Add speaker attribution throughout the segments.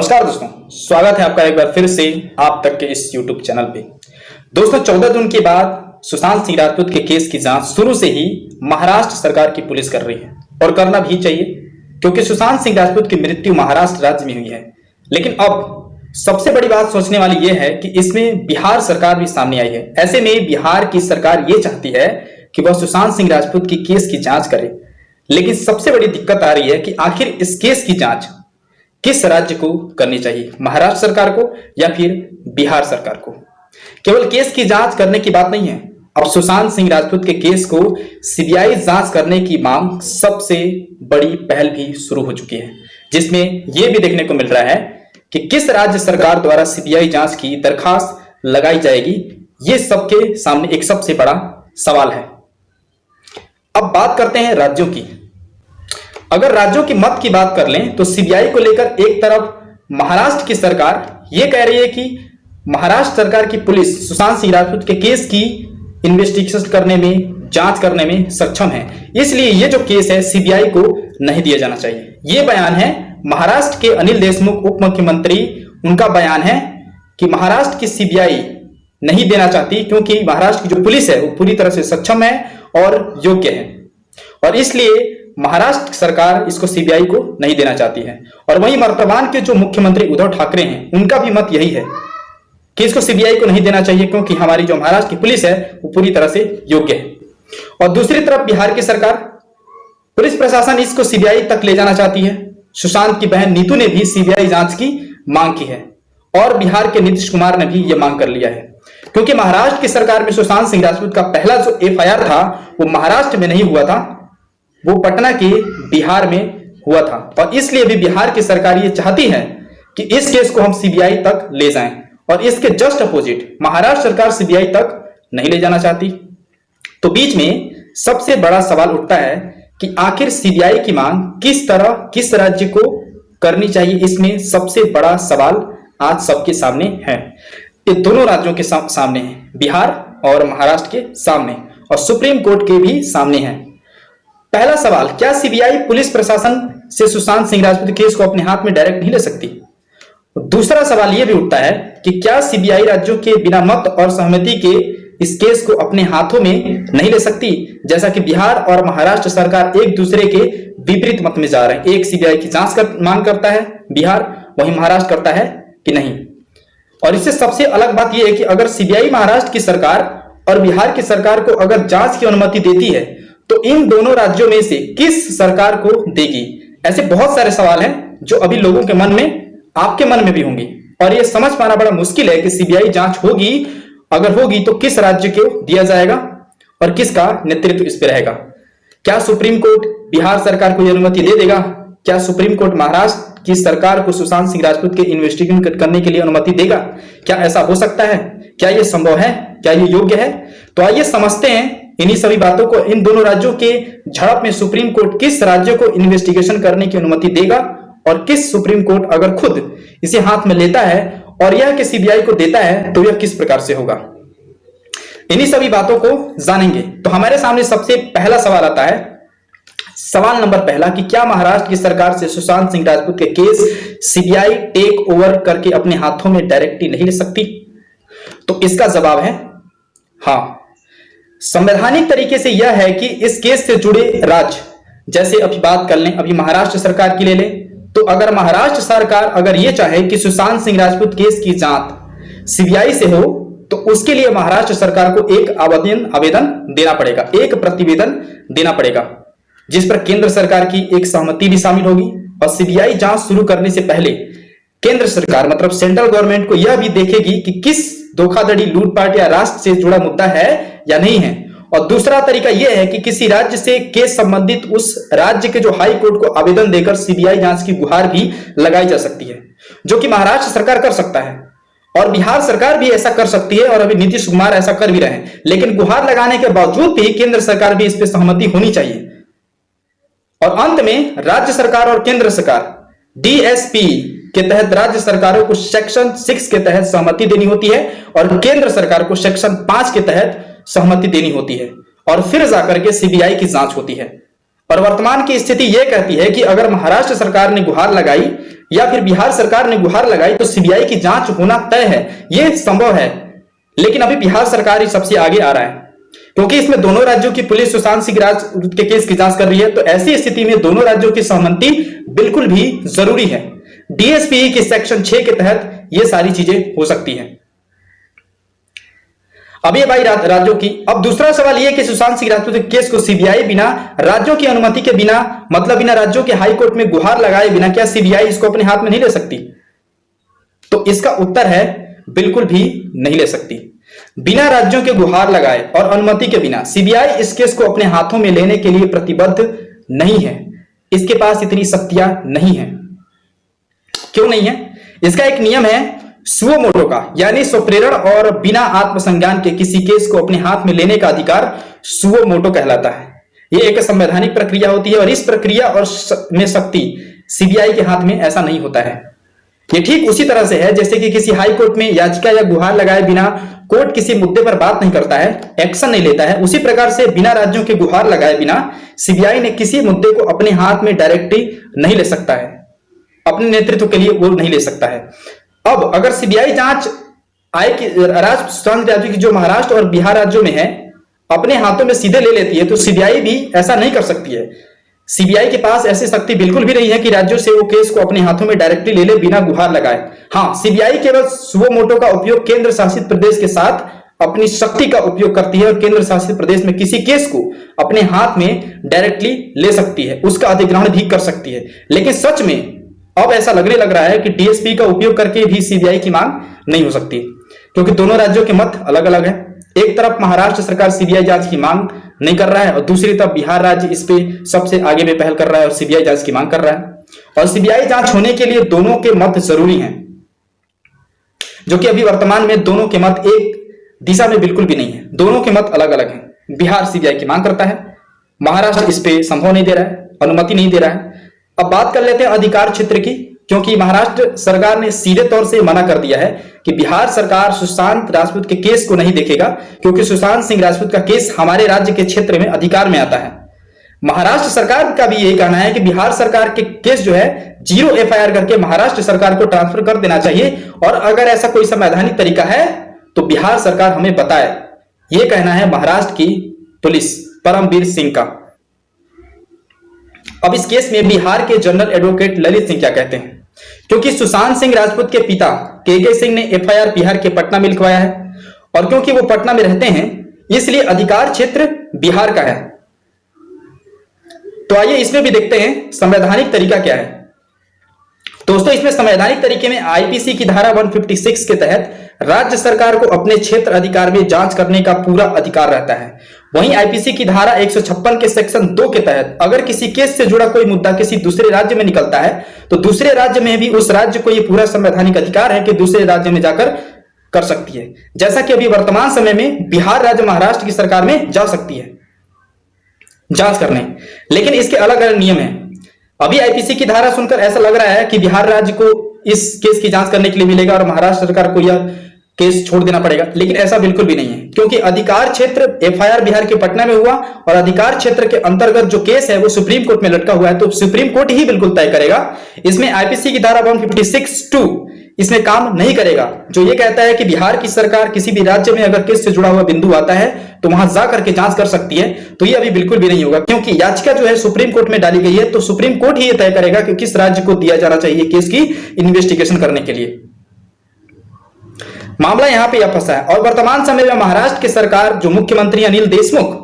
Speaker 1: नमस्कार दोस्तों, स्वागत है आपका एक बार फिर से आप तक के इस YouTube चैनल पे। दोस्तों 14 जून के बाद सुशांत सिंह राजपूत के केस की जांच शुरू से ही महाराष्ट्र सरकार की पुलिस कर रही है और करना भी चाहिए, क्योंकि सुशांत सिंह राजपूत की मृत्यु महाराष्ट्र राज्य में हुई है। लेकिन अब सबसे बड़ी बात सोचने वाली यह है कि इसमें बिहार सरकार भी सामने आई है। ऐसे में बिहार की सरकार ये चाहती है कि वह सुशांत सिंह राजपूत की केस की जांच करे, लेकिन सबसे बड़ी दिक्कत आ रही है कि आखिर इस केस की जांच किस राज्य को करनी चाहिए, महाराष्ट्र सरकार को या फिर बिहार सरकार को। केवल केस की जांच करने की बात नहीं है, अब सुशांत सिंह राजपूत के केस को सीबीआई जांच करने की मांग सबसे बड़ी पहल भी शुरू हो चुकी है, जिसमें यह भी देखने को मिल रहा है कि किस राज्य सरकार द्वारा सीबीआई जांच की दरखास्त लगाई जाएगी। यह सबके सामने एक सबसे बड़ा सवाल है। अब बात करते हैं राज्यों की। अगर राज्यों की मत की बात कर लें तो सीबीआई को लेकर एक तरफ महाराष्ट्र की सरकार यह कह रही है कि महाराष्ट्र सरकार की पुलिस सुशांत सिंह राजपूत के केस की इन्वेस्टिगेशन करने में, जांच करने में सक्षम है, इसलिए यह जो केस है सीबीआई को नहीं दिया जाना चाहिए। यह बयान है महाराष्ट्र के अनिल देशमुख उप मुख्यमंत्री, उनका बयान है कि महाराष्ट्र की सीबीआई नहीं देना चाहती क्योंकि महाराष्ट्र की जो पुलिस है वो पूरी तरह से सक्षम है और योग्य है, और इसलिए महाराष्ट्र सरकार इसको सीबीआई को नहीं देना चाहती है। और वहीं वर्तमान के जो मुख्यमंत्री उद्धव ठाकरे हैं, उनका भी मत यही है कि इसको सीबीआई को नहीं देना चाहिए क्योंकि हमारी जो महाराष्ट्र की पुलिस है वो पूरी तरह से योग्य है। और दूसरी तरफ बिहार की सरकार, पुलिस प्रशासन इसको सीबीआई तक ले जाना चाहती है। सुशांत की बहन नीतू ने भी सीबीआई जांच की मांग की है और बिहार के नीतीश कुमार ने भी यह मांग कर लिया है, क्योंकि महाराष्ट्र की सरकार में सुशांत सिंह राजपूत का पहला जो एफआईआर था वो महाराष्ट्र में नहीं हुआ था, वो पटना के बिहार में हुआ था। और इसलिए भी बिहार की सरकार ये चाहती है कि इस केस को हम सीबीआई तक ले जाएं, और इसके जस्ट अपोजिट महाराष्ट्र सरकार सीबीआई तक नहीं ले जाना चाहती। तो बीच में सबसे बड़ा सवाल उठता है कि आखिर सीबीआई की मांग किस तरह, किस राज्य को करनी चाहिए। इसमें सबसे बड़ा सवाल आज सबके सामने है, ये दोनों राज्यों के सामने है, बिहार और महाराष्ट्र के सामने, और सुप्रीम कोर्ट के भी सामने है। पहला सवाल, क्या सीबीआई पुलिस प्रशासन से सुशांत सिंह राजपूत केस को अपने हाथ में डायरेक्ट नहीं ले सकती? दूसरा सवाल यह भी उठता है कि क्या सीबीआई राज्यों के बिना मत और सहमति के इस केस को अपने हाथों में नहीं ले सकती, जैसा कि बिहार और महाराष्ट्र सरकार एक दूसरे के विपरीत मत में जा रहे हैं। एक सीबीआई की जांच मांग करता है बिहार, वहीं महाराष्ट्र करता है कि नहीं। और इससे सबसे अलग बात यह है कि अगर सीबीआई महाराष्ट्र की सरकार और बिहार की सरकार को अगर जांच की अनुमति देती है तो इन दोनों राज्यों में से किस सरकार को देगी? ऐसे बहुत सारे सवाल हैं जो अभी लोगों के मन में, आपके मन में भी होंगे, और यह समझ पाना बड़ा मुश्किल है कि सीबीआई जांच होगी, अगर होगी तो किस राज्य को दिया जाएगा और किसका नेतृत्व इस पर रहेगा। क्या सुप्रीम कोर्ट बिहार सरकार को यह अनुमति दे देगा? क्या सुप्रीम कोर्ट महाराष्ट्र की सरकार को सुशांत सिंह राजपूत के इन्वेस्टिगेशन करने के लिए अनुमति देगा? क्या ऐसा हो सकता है? क्या यह संभव है? क्या यह योग्य है? तो आइए समझते हैं इन्हीं सभी बातों को। इन दोनों राज्यों के झड़प में सुप्रीम कोर्ट किस राज्य को इन्वेस्टिगेशन करने की अनुमति देगा, और किस सुप्रीम कोर्ट अगर खुद इसे हाथ में लेता है और यह कि सीबीआई को देता है तो यह किस प्रकार से होगा। इन्हीं सभी बातों को जानेंगे। तो हमारे सामने सबसे पहला सवाल आता है, सवाल नंबर पहला, कि क्या महाराष्ट्र की सरकार से सुशांत सिंह राजपूत के केस सीबीआई टेक ओवर करके अपने हाथों में डायरेक्टली नहीं ले सकती? तो इसका जवाब है हाँ। संवैधानिक तरीके से यह है कि इस केस से जुड़े राज्य, जैसे अभी बात कर लें, अभी महाराष्ट्र सरकार की ले लें, तो अगर महाराष्ट्र सरकार अगर यह चाहे कि सुशांत सिंह राजपूत केस की जांच सीबीआई से हो तो उसके लिए महाराष्ट्र सरकार को एक आवेदन देना पड़ेगा, एक प्रतिवेदन देना पड़ेगा, जिस पर केंद्र सरकार की एक सहमति भी शामिल होगी। और सीबीआई जांच शुरू करने से पहले केंद्र सरकार, मतलब सेंट्रल गवर्नमेंट को यह भी देखेगी कि किस धोखाधड़ी, लूटपाट या राष्ट्र से जुड़ा मुद्दा है या नहीं है। और दूसरा तरीका यह है कि किसी राज्य से केस संबंधित उस राज्य के जो हाई कोर्ट को आवेदन देकर सीबीआई जांच की गुहार भी लगाई जा सकती है, जो कि महाराष्ट्र सरकार कर सकता है और बिहार सरकार भी ऐसा कर सकती है, और अभी नीतीश कुमार ऐसा कर भी रहे हैं। लेकिन गुहार लगाने के बावजूद भी केंद्र सरकार भी इस पर सहमति होनी चाहिए। और अंत में राज्य सरकार और केंद्र सरकार डीएसपी के तहत राज्य सरकारों को सेक्शन 6 के तहत सहमति देनी होती है और केंद्र सरकार को सेक्शन 5 के तहत सहमति देनी होती है, और फिर जाकर के सीबीआई की जांच होती है। और वर्तमान की स्थिति यह कहती है कि अगर महाराष्ट्र सरकार ने गुहार लगाई या फिर बिहार सरकार ने गुहार लगाई तो सीबीआई की जांच होना तय है, यह संभव है। लेकिन अभी बिहार सरकार ही सबसे आगे आ रहा है, क्योंकि इसमें दोनों राज्यों की पुलिस सुशांत सिंह राजपूत के केस की जांच कर रही है। तो ऐसी स्थिति में दोनों राज्यों की सहमति बिल्कुल भी जरूरी है। डीएसपी के सेक्शन 6 के तहत यह सारी चीजें हो सकती हैं। अब ये भाई राज्यों की। अब दूसरा सवाल यह कि सुशांत सिंह राजपूत के केस को सीबीआई बिना राज्यों की अनुमति के बिना, मतलब बिना राज्यों के हाई कोर्ट में गुहार लगाए बिना, क्या सीबीआई इसको अपने हाथ में नहीं ले सकती? तो इसका उत्तर है बिल्कुल भी नहीं ले सकती। बिना राज्यों के गुहार लगाए और अनुमति के बिना सीबीआई इस केस को अपने हाथों में लेने के लिए प्रतिबद्ध नहीं है। इसके पास इतनी शक्तियां नहीं है। क्यों नहीं है? इसका एक नियम है सुओ मोटो का, यानी स्वप्रेरण और बिना आत्मसंज्ञान के किसी केस को अपने हाथ में लेने का अधिकार सुओ मोटो कहलाता है। यह एक संवैधानिक प्रक्रिया होती है और इस प्रक्रिया और में शक्ति सीबीआई के हाथ में ऐसा नहीं होता है। ये ठीक उसी तरह से है जैसे कि किसी हाई कोर्ट में याचिका या गुहार लगाए बिना कोर्ट किसी मुद्दे पर बात नहीं करता है, एक्शन नहीं लेता है। उसी प्रकार से बिना राज्यों के गुहार लगाए बिना सीबीआई ने किसी मुद्दे को अपने हाथ में डायरेक्टली नहीं ले सकता है, अपने नेतृत्व के लिए वो नहीं ले सकता है। अब अगर सीबीआई जांच आए कि सुशांत राज्य की जो महाराष्ट्र और बिहार राज्यों में है अपने हाथों में सीधे ले लेती है, तो सीबीआई भी ऐसा नहीं कर सकती है। सीबीआई के पास ऐसी शक्ति बिल्कुल भी नहीं है कि राज्यों से वो केस को अपने हाथों में डायरेक्टली ले ले बिना गुहार लगाए। हाँ, सीबीआई केवल सुओ मोटो का उपयोग केंद्र शासित प्रदेश के साथ अपनी शक्ति का उपयोग करती है और केंद्र शासित प्रदेश में किसी केस को अपने हाथ में डायरेक्टली ले सकती है, उसका अधिग्रहण भी कर सकती है। लेकिन सच में अब ऐसा लगने लग रहा है कि डीएसपी का उपयोग करके भी सीबीआई की मांग नहीं हो सकती, क्योंकि दोनों राज्यों के मत अलग अलग है। एक तरफ महाराष्ट्र सरकार सीबीआई जांच की मांग नहीं कर रहा है और दूसरी तरफ बिहार राज्य इस पे सबसे आगे में पहल कर रहा है और सीबीआई जांच की मांग कर रहा है। और सीबीआई जांच होने के लिए दोनों के मत जरूरी हैं, जो कि अभी वर्तमान में दोनों के मत एक दिशा में बिल्कुल भी नहीं है। दोनों के मत अलग अलग हैं। बिहार सीबीआई की मांग करता है, महाराष्ट्र इस पे संभव नहीं दे रहा है, अनुमति नहीं दे रहा है। अब बात कर लेते हैं अधिकार क्षेत्र की, क्योंकि महाराष्ट्र सरकार ने सीधे तौर से मना कर दिया है कि बिहार सरकार सुशांत राजपूत के केस को नहीं देखेगा, क्योंकि सुशांत सिंह राजपूत का केस हमारे राज्य के क्षेत्र में अधिकार में आता है। महाराष्ट्र सरकार का भी यही कहना है कि बिहार सरकार के केस जो है 0 एफआईआर करके महाराष्ट्र सरकार को ट्रांसफर कर देना चाहिए, और अगर ऐसा कोई संवैधानिक तरीका है तो बिहार सरकार हमें बताए। यह कहना है महाराष्ट्र की पुलिस परमवीर सिंह का। अब इस केस में बिहार के जनरल एडवोकेट ललित सिंह क्या कहते हैं, क्योंकि सुशांत सिंह राजपूत के पिता के सिंह ने एफआईआर बिहार के पटना में लिखवाया है, और क्योंकि वो पटना में रहते हैं इसलिए अधिकार क्षेत्र बिहार का है। तो आइए इसमें भी देखते हैं संवैधानिक तरीका क्या है। दोस्तों, इसमें संवैधानिक तरीके में आईपीसी की धारा 156 के तहत राज्य सरकार को अपने क्षेत्र अधिकार में जांच करने का पूरा अधिकार रहता है। वहीं आईपीसी की धारा 156 के सेक्शन 2 के तहत अगर किसी केस से जुड़ा कोई मुद्दा किसी दूसरे राज्य में निकलता है तो दूसरे राज्य में भी उस राज्य को यह पूरा संवैधानिक अधिकार है कि दूसरे राज्य में जाकर कर सकती है। जैसा कि अभी वर्तमान समय में बिहार राज्य महाराष्ट्र की सरकार में जा सकती है जांच करने, लेकिन इसके अलग अलग नियम हैं। अभी आईपीसी की धारा सुनकर ऐसा लग रहा है कि बिहार राज्य को इस केस की जांच करने के लिए मिलेगा और महाराष्ट्र सरकार को यह केस छोड़ देना पड़ेगा, लेकिन ऐसा बिल्कुल भी नहीं है, क्योंकि अधिकार क्षेत्र एफआईआर बिहार के पटना में हुआ और अधिकार क्षेत्र के अंतर्गत जो केस है वो सुप्रीम कोर्ट में लटका हुआ है, तो सुप्रीम कोर्ट ही बिल्कुल तय करेगा। इसमें आईपीसी की धारा 156(2) इसमें काम नहीं करेगा, जो ये कहता है कि बिहार की सरकार किसी भी राज्य में अगर केस से जुड़ा हुआ बिंदु आता है तो वहां जाकर के जांच कर सकती है। तो ये अभी बिल्कुल भी नहीं होगा, क्योंकि याचिका जो है सुप्रीम कोर्ट में डाली गई है, तो सुप्रीम कोर्ट ही ये तय करेगा कि किस राज्य को दिया जाना चाहिए केस की इन्वेस्टिगेशन करने के लिए। मामला यहां पे यह फंसा है। और वर्तमान समय में महाराष्ट्र की सरकार जो मुख्यमंत्री अनिल देशमुख,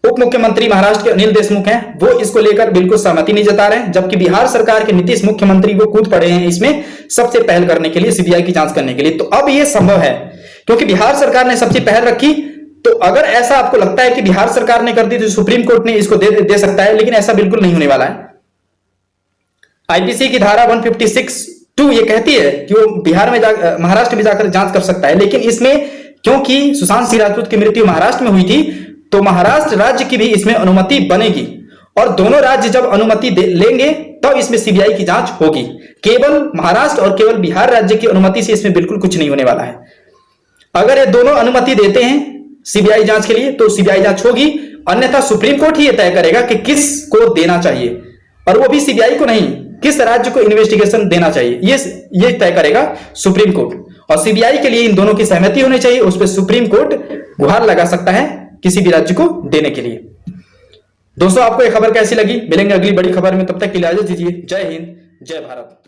Speaker 1: उप मुख्यमंत्री महाराष्ट्र के अनिल देशमुख हैं, वो इसको लेकर बिल्कुल सहमति नहीं जता रहे हैं, जबकि बिहार सरकार के नीतीश मुख्यमंत्री वो कूद पड़े हैं इसमें सबसे पहल करने के लिए, सीबीआई की जांच करने के लिए। तो अब यह संभव है क्योंकि बिहार सरकार ने सबसे पहल रखी। तो अगर ऐसा आपको लगता है कि बिहार सरकार ने कर दी तो सुप्रीम कोर्ट ने इसको दे सकता है, लेकिन ऐसा बिल्कुल नहीं होने वाला है। आईपीसी की धारा 156(2) ये कहती है कि वो बिहार में महाराष्ट्र में जाकर जांच कर सकता है, लेकिन इसमें क्योंकि सुशांत सिंह राजपूत की मृत्यु महाराष्ट्र में हुई थी तो महाराष्ट्र राज्य की भी इसमें अनुमति बनेगी, और दोनों राज्य जब अनुमति लेंगे तब तो इसमें सीबीआई की जांच होगी। केवल महाराष्ट्र और केवल बिहार राज्य की अनुमति से इसमें बिल्कुल कुछ नहीं होने वाला है। अगर ये दोनों अनुमति देते हैं सीबीआई जांच के लिए तो सीबीआई जांच होगी, अन्यथा सुप्रीम कोर्ट ही यह तय करेगा कि किस को देना चाहिए, और वो भी सीबीआई को नहीं, किस राज्य को इन्वेस्टिगेशन देना चाहिए ये तय करेगा सुप्रीम कोर्ट। और सीबीआई के लिए इन दोनों की सहमति होनी चाहिए, उस पर सुप्रीम कोर्ट गुहार लगा सकता है किसी भी राज्य को देने के लिए। दोस्तों, आपको यह खबर कैसी लगी? मिलेंगे अगली बड़ी खबर में, तब तक के लिए इजाजत दीजिए। जय हिंद, जय भारत।